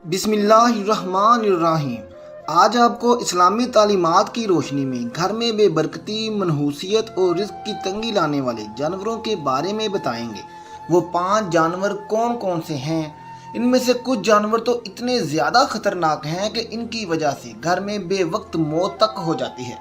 बिस्मिल्लाहिर्रहमानिर्रहीम। आज आपको इस्लामी तालीमात की रोशनी में घर में बेबरकती, मनहूसियत और रिज़्क की तंगी लाने वाले जानवरों के बारे में बताएंगे। वो 5 जानवर कौन कौन से हैं। इनमें से कुछ जानवर तो इतने ज़्यादा ख़तरनाक हैं कि इनकी वजह से घर में बेवक्त मौत तक हो जाती है।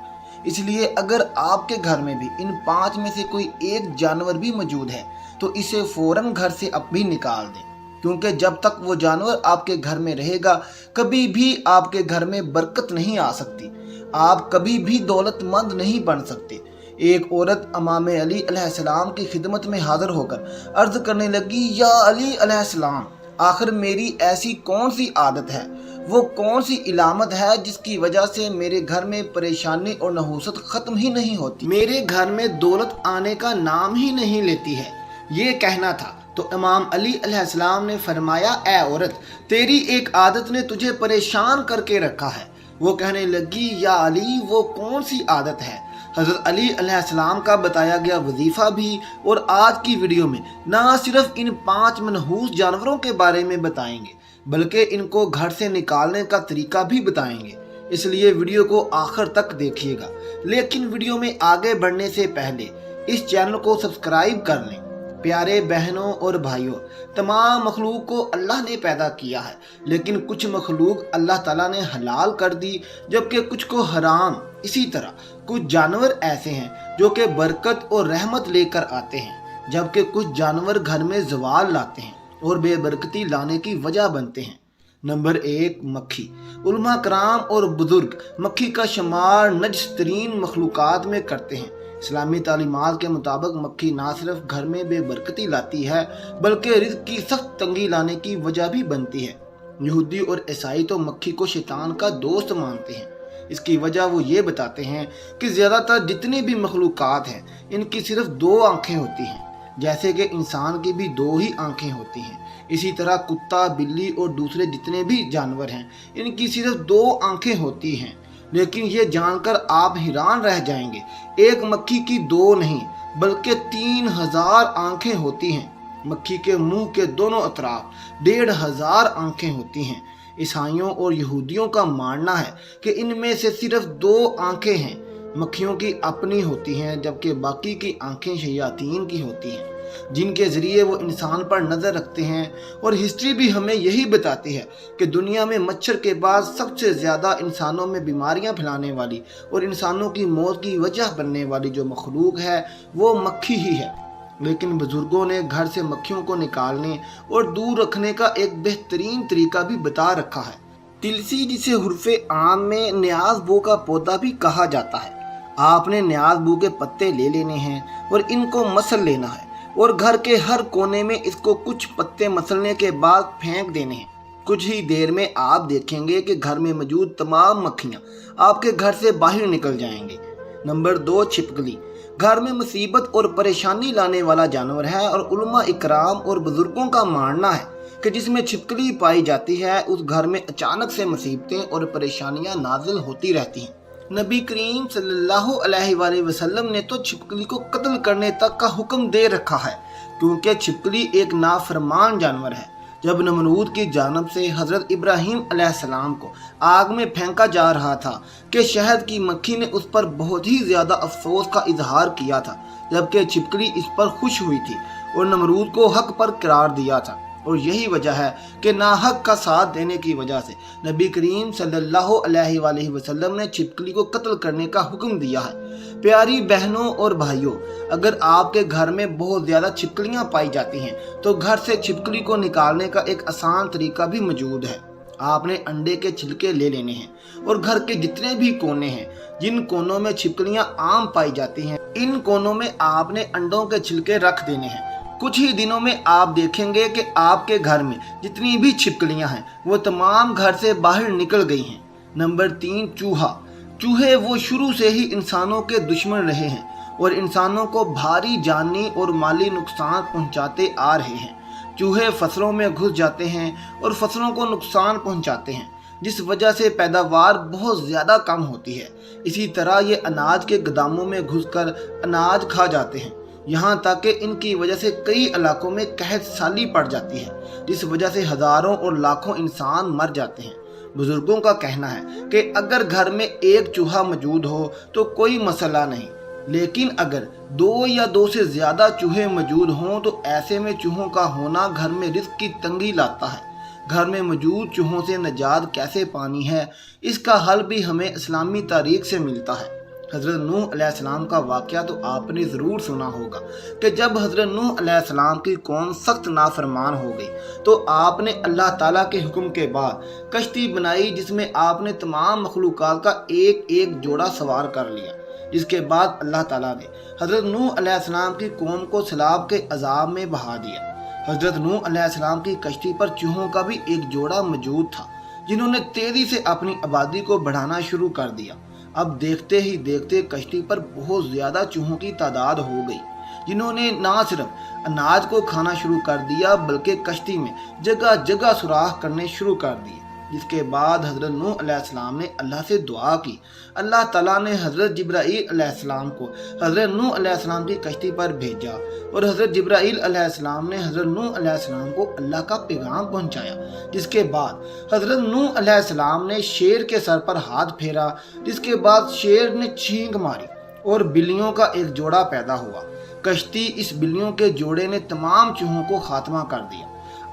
इसलिए अगर आपके घर में भी इन 5 में से कोई एक जानवर भी मौजूद है तो इसे फ़ौरन घर से अब भी निकाल दें, क्योंकि जब तक वो जानवर आपके घर में रहेगा कभी भी आपके घर में बरकत नहीं आ सकती, आप कभी भी दौलतमंद नहीं बन सकते। एक औरत इमाम अली अलैहिस्सलाम की खिदमत में हाजिर होकर अर्ज करने लगी, या अली अलैहिस्सलाम, आखिर मेरी ऐसी कौन सी आदत है, वो कौन सी इलामत है जिसकी वजह से मेरे घर में परेशानी और नहूसत ख़त्म ही नहीं होती, मेरे घर में दौलत आने का नाम ही नहीं लेती है। ये कहना था तो इमाम अली अलैहिस्सलाम ने फरमाया, ए औरत, तेरी एक आदत ने तुझे परेशान करके रखा है। वो कहने लगी, या अली, वो कौन सी आदत है। हज़रत अली अलैहिस्सलाम का बताया गया वजीफ़ा भी और आज की वीडियो में ना सिर्फ इन 5 मनहूस जानवरों के बारे में बताएंगे बल्कि इनको घर से निकालने का तरीका भी बताएंगे, इसलिए वीडियो को आखिर तक देखिएगा। लेकिन वीडियो में आगे बढ़ने से पहले इस चैनल को सब्सक्राइब कर लें। प्यारे बहनों और भाइयों, तमाम मखलूक को अल्लाह ने पैदा किया है, लेकिन कुछ मखलूक अल्लाह ताला ने हलाल कर दी जबकि कुछ को हराम। इसी तरह कुछ जानवर ऐसे हैं जो कि बरकत और रहमत लेकर आते हैं, जबकि कुछ जानवर घर में ज़वाल लाते हैं और बेबरकती लाने की वजह बनते हैं। नंबर 1, मक्खी। उलमा कराम और बुजुर्ग मक्खी का शुमार नजस तरीन मखलूक़ात में करते हैं। इस्लामी तालीमात के मुताबिक मक्खी ना सिर्फ घर में बेबरकती लाती है बल्कि रिज़्क की सख्त तंगी लाने की वजह भी बनती है। यहूदी और ईसाई तो मक्खी को शैतान का दोस्त मानते हैं। इसकी वजह वो ये बताते हैं कि ज़्यादातर जितनी भी मखलूक़ात हैं इनकी सिर्फ 2 आँखें होती हैं, जैसे कि इंसान की भी 2 ही आँखें होती हैं। इसी तरह कुत्ता, बिल्ली और दूसरे जितने भी जानवर हैं इनकी सिर्फ 2 आँखें होती हैं। लेकिन ये जानकर आप हैरान रह जाएंगे, एक मक्खी की 2 नहीं बल्कि 3000 आंखें होती हैं। मक्खी के मुंह के दोनों अतराफ 1500 आंखें होती हैं। ईसाइयों और यहूदियों का मानना है कि इनमें से सिर्फ 2 आंखें हैं मक्खियों की अपनी होती हैं, जबकि बाकी की आंखें शयातीन की होती हैं जिनके ज़रिए वो इंसान पर नज़र रखते हैं। और हिस्ट्री भी हमें यही बताती है कि दुनिया में मच्छर के बाद सबसे ज़्यादा इंसानों में बीमारियां फैलाने वाली और इंसानों की मौत की वजह बनने वाली जो मखलूक है वो मक्खी ही है। लेकिन बुज़ुर्गों ने घर से मक्खियों को निकालने और दूर रखने का एक बेहतरीन तरीका भी बता रखा है। तिलसी, जिसे हुर्फ़े आम में न्याज बो का पौधा भी कहा जाता है, आपने न्याज बो के पत्ते ले लेने हैं और इनको मसल लेना है और घर के हर कोने में इसको कुछ पत्ते मसलने के बाद फेंक देने हैं। कुछ ही देर में आप देखेंगे कि घर में मौजूद तमाम मक्खियाँ आपके घर से बाहर निकल जाएंगी। नंबर 2, छिपकली। घर में मुसीबत और परेशानी लाने वाला जानवर है और उलमा इकराम और बुजुर्गों का मानना है कि जिसमें छिपकली पाई जाती है उस घर में अचानक से मुसीबतें और परेशानियाँ नाजिल होती रहती हैं। नबी करीम सल्लल्लाहु अलैहि वसल्लम ने तो छिपकली को कत्ल करने तक का हुक्म दे रखा है, क्योंकि छिपकली एक नाफरमान जानवर है। जब नमरूद की जानब से हज़रत इब्राहीम अलैहिस्सलाम को आग में फेंका जा रहा था कि शहद की मक्खी ने उस पर बहुत ही ज़्यादा अफसोस का इजहार किया था, जबकि छिपकली इस पर खुश हुई थी और नमरूद को हक पर करार दिया था। और यही वजह है कि नाहक का साथ देने की वजह से नबी करीम सल्लल्लाहु अलैहि वसल्लम ने छिपकली को कत्ल करने का हुक्म दिया है। प्यारी बहनों और भाइयों, अगर आपके घर में बहुत ज़्यादा छिपकलियां पाई जाती हैं तो घर से छिपकली को निकालने का एक आसान तरीका भी मौजूद है। आपने अंडे के छिलके ले लेने हैं और घर के जितने भी कोने हैं जिन कोनों में छिपकलियां आम पाई जाती हैं इन कोनों में आपने अंडों के छिलके रख देने हैं। कुछ ही दिनों में आप देखेंगे कि आपके घर में जितनी भी छिपकलियां हैं वो तमाम घर से बाहर निकल गई हैं। नंबर 3, चूहा। चूहे वो शुरू से ही इंसानों के दुश्मन रहे हैं और इंसानों को भारी जानी और माली नुकसान पहुंचाते आ रहे हैं। चूहे फसलों में घुस जाते हैं और फसलों को नुकसान पहुंचाते हैं, जिस वजह से पैदावार बहुत ज़्यादा कम होती है। इसी तरह ये अनाज के गोदामों में घुसकर अनाज खा जाते हैं यहाँ तक कि इनकी वजह से कई इलाकों में कहत साली पड़ जाती है, जिस वजह से हजारों और लाखों इंसान मर जाते हैं। बुजुर्गों का कहना है कि अगर घर में एक चूहा मौजूद हो तो कोई मसला नहीं, लेकिन अगर 2 या 2 से ज़्यादा चूहे मौजूद हों तो ऐसे में चूहों का होना घर में रिस्क की तंगी लाता है। घर में मौजूद चूहों से निजात कैसे पानी है, इसका हल भी हमें इस्लामी तारीख से मिलता है। हज़रत नूह अलैहिस्सलाम का वाक़या तो आपने ज़रूर सुना होगा कि जब हज़रत नूह अलैहिस्सलाम की कौम सख्त नाफरमान हो गई तो आपने अल्लाह ताला के हुक्म के बाद कश्ती बनाई, जिसमें आपने तमाम मखलूक़ात का एक एक जोड़ा सवार कर लिया। जिसके बाद अल्लाह ताला ने हज़रत नूह अलैहिस्सलाम की कौम को सैलाब के अज़ाब में बहा दिया। हज़रत नूह अलैहिस्सलाम की कश्ती पर चूहों का भी एक जोड़ा मौजूद था, जिन्होंने तेज़ी से अपनी आबादी को बढ़ाना शुरू कर दिया। अब देखते ही देखते कश्ती पर बहुत ज़्यादा चूहों की तादाद हो गई, जिन्होंने ना सिर्फ अनाज को खाना शुरू कर दिया बल्कि कश्ती में जगह जगह सुराख करने शुरू कर दिए। जिसके बाद हज़रत नूह अलैहिस्सलाम ने अल्लाह से दुआ की। अल्लाह ताला ने हज़रत जिब्राईल अलैहिस्सलाम को हज़रत नूह अलैहिस्सलाम की कश्ती पर भेजा और हज़रत जिब्राईल अलैहिस्सलाम ने हज़रत नूह अलैहिस्सलाम को अल्लाह का पैगाम पहुंचाया। जिसके बाद हज़रत नूह अलैहिस्सलाम ने शेर के सर पर हाथ फेरा, जिसके बाद शेर ने छींक मारी और बिल्लियों का एक जोड़ा पैदा हुआ। कश्ती इस बिल्लियों के जोड़े ने तमाम चूहों को खात्मा कर दिया।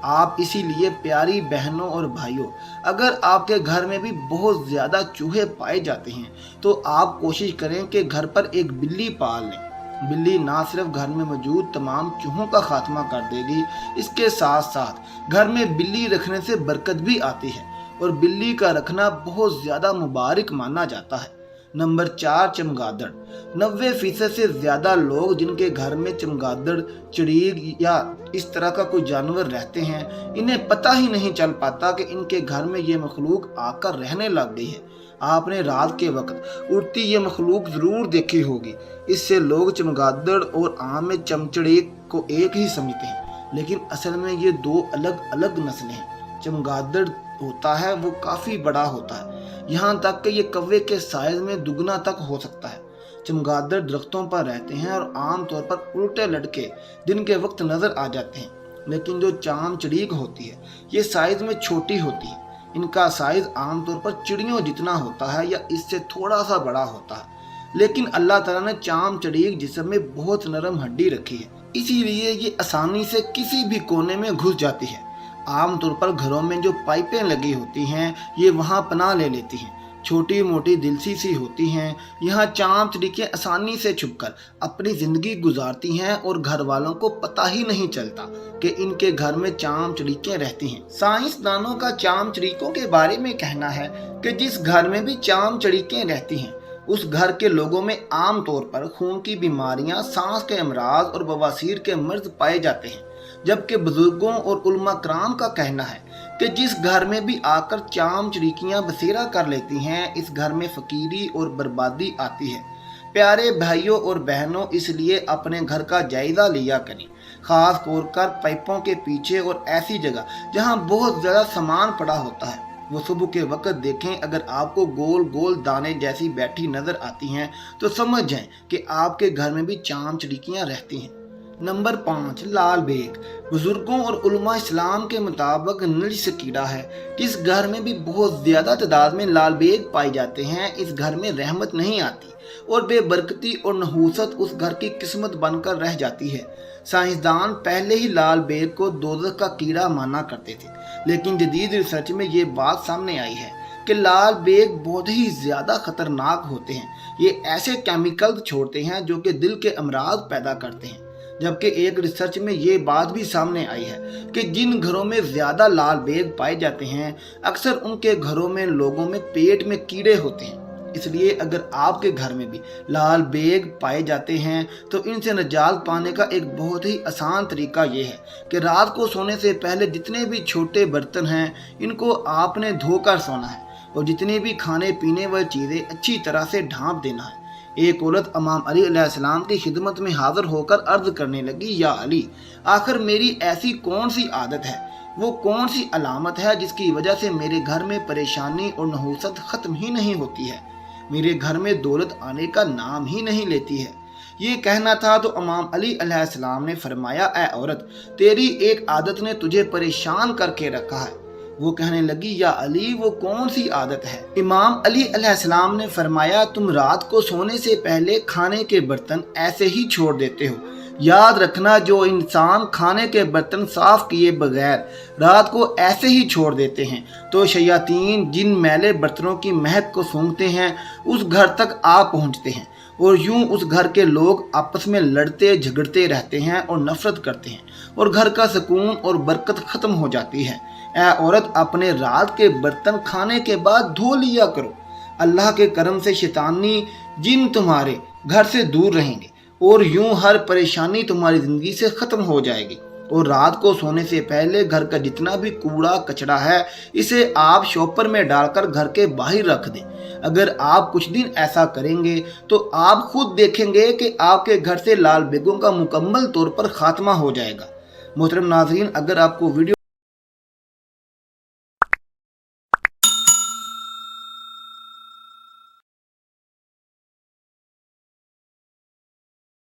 आप इसीलिए प्यारी बहनों और भाइयों, अगर आपके घर में भी बहुत ज़्यादा चूहे पाए जाते हैं तो आप कोशिश करें कि घर पर एक बिल्ली पाल लें। बिल्ली ना सिर्फ घर में मौजूद तमाम चूहों का खात्मा कर देगी, इसके साथ साथ घर में बिल्ली रखने से बरकत भी आती है और बिल्ली का रखना बहुत ज़्यादा मुबारक माना जाता है। नंबर 4, चमगादड़। 90% से ज़्यादा लोग जिनके घर में चमगादड़, चिड़ीग या इस तरह का कोई जानवर रहते हैं, इन्हें पता ही नहीं चल पाता कि इनके घर में ये मखलूक आकर रहने लग गई है। आपने रात के वक्त उड़ती ये मखलूक ज़रूर देखी होगी। इससे लोग चमगादड़ और आम में चमचड़ीग को एक ही समझते हैं, लेकिन असल में ये 2 अलग अलग नस्लें हैं। चमगादड़ होता है वो काफ़ी बड़ा होता है, यहाँ तक कि ये कौवे के साइज में दुगना तक हो सकता है। चमगादड़ दरख्तों पर रहते हैं और आम तौर पर उल्टे लटके दिन के वक्त नज़र आ जाते हैं, लेकिन जो चाम चिड़ीक होती है ये साइज में छोटी होती है। इनका साइज आमतौर पर चिड़ियों जितना होता है या इससे थोड़ा सा बड़ा होता है, लेकिन अल्लाह ताला ने चाम चिड़ीक जिस्म में बहुत नरम हड्डी रखी है, इसीलिए ये आसानी से किसी भी कोने में घुस जाती है। आमतौर पर घरों में जो पाइपें लगी होती हैं ये वहाँ पनाह ले लेती हैं। छोटी मोटी दिलसी सी होती हैं। यहाँ चाम चिड़िकें आसानी से छुपकर अपनी ज़िंदगी गुजारती हैं और घर वालों को पता ही नहीं चलता कि इनके घर में चाम चिड़िकें रहती हैं। साइंसदानों का चाम चिड़िकों के बारे में कहना है कि जिस घर में भी चाम चिड़िकें रहती हैं उस घर के लोगों में आम तौर पर खून की बीमारियां, सांस के अमराज और बवासीर के मर्ज पाए जाते हैं। जबकि बुजुर्गों और उलमा कराम का कहना है कि जिस घर में भी आकर चाम चिड़िकियाँ बसेरा कर लेती हैं इस घर में फकीरी और बर्बादी आती है। प्यारे भाइयों और बहनों, इसलिए अपने घर का जायज़ा लिया करें, ख़ास तौर कर पाइपों के पीछे और ऐसी जगह जहां बहुत ज़्यादा सामान पड़ा होता है। वो सुबह के वक्त देखें, अगर आपको गोल गोल दाने जैसी बैठी नज़र आती हैं तो समझ जाएं कि आपके घर में भी चाम चिड़िकियाँ रहती हैं। नंबर 5, लाल बेग। बुजुर्गों और उलमा इस्लाम के मुताबिक नजिस कीड़ा है। जिस घर में भी बहुत ज़्यादा तादाद में लाल बेग पाए जाते हैं इस घर में रहमत नहीं आती और बेबरकती और नहूसत उस घर की किस्मत बनकर रह जाती है। साइंसदान पहले ही लाल बेग को दोज़ख का कीड़ा माना करते थे, लेकिन जदीद रिसर्च में ये बात सामने आई है कि लाल बेग बहुत ही ज़्यादा ख़तरनाक होते हैं। ये ऐसे केमिकल छोड़ते हैं जो कि दिल के अमराज पैदा करते हैं। जबकि एक रिसर्च में ये बात भी सामने आई है कि जिन घरों में ज़्यादा लाल बेग पाए जाते हैं अक्सर उनके घरों में लोगों में पेट में कीड़े होते हैं। इसलिए अगर आपके घर में भी लाल बेग पाए जाते हैं तो इनसे निजात पाने का एक बहुत ही आसान तरीका ये है कि रात को सोने से पहले जितने भी छोटे बर्तन हैं इनको आपने धोकर सोना है और जितनी भी खाने पीने वाली चीज़ें अच्छी तरह से ढाँप देना है। एक औरत इमाम अली अलैहिस्सलाम की खिदमत में हाजिर होकर अर्ज करने लगी, या अली, आखिर मेरी ऐसी कौन सी आदत है, वो कौन सी अलामत है जिसकी वजह से मेरे घर में परेशानी और नहूसत ख़त्म ही नहीं होती है, मेरे घर में दौलत आने का नाम ही नहीं लेती है। یہ کہنا تھا تو امام علی علیہ السلام نے فرمایا اے عورت تیری ایک عادت نے تجھے پریشان کر کے رکھا ہے۔ وہ کہنے لگی یا علی وہ کون سی عادت ہے؟ امام علی علیہ السلام نے فرمایا تم رات کو سونے سے پہلے کھانے کے برتن ایسے ہی چھوڑ دیتے ہو۔ یاد رکھنا جو انسان کھانے کے برتن صاف کیے بغیر رات کو ایسے ہی چھوڑ دیتے ہیں تو شیاطین جن میلے برتنوں کی مہک کو سونگھتے ہیں اس گھر تک آ پہنچتے ہیں اور یوں اس گھر کے لوگ آپس میں لڑتے جھگڑتے رہتے ہیں اور نفرت کرتے ہیں اور گھر کا سکون اور برکت ختم ہو جاتی ہے۔ اے عورت اپنے رات کے برتن کھانے کے بعد دھو لیا کرو، اللہ کے کرم سے شیطانی جن تمہارے گھر سے دور رہیں گے اور یوں ہر پریشانی تمہاری زندگی سے ختم ہو جائے گی۔ اور رات کو سونے سے پہلے گھر کا جتنا بھی کوڑا کچڑا ہے اسے آپ شوپر میں ڈال کر گھر کے باہر رکھ دیں۔ اگر آپ کچھ دن ایسا کریں گے تو آپ خود دیکھیں گے کہ آپ کے گھر سے لال بیگوں کا مکمل طور پر خاتمہ ہو جائے گا۔ محترم ناظرین، اگر آپ کو ویڈیو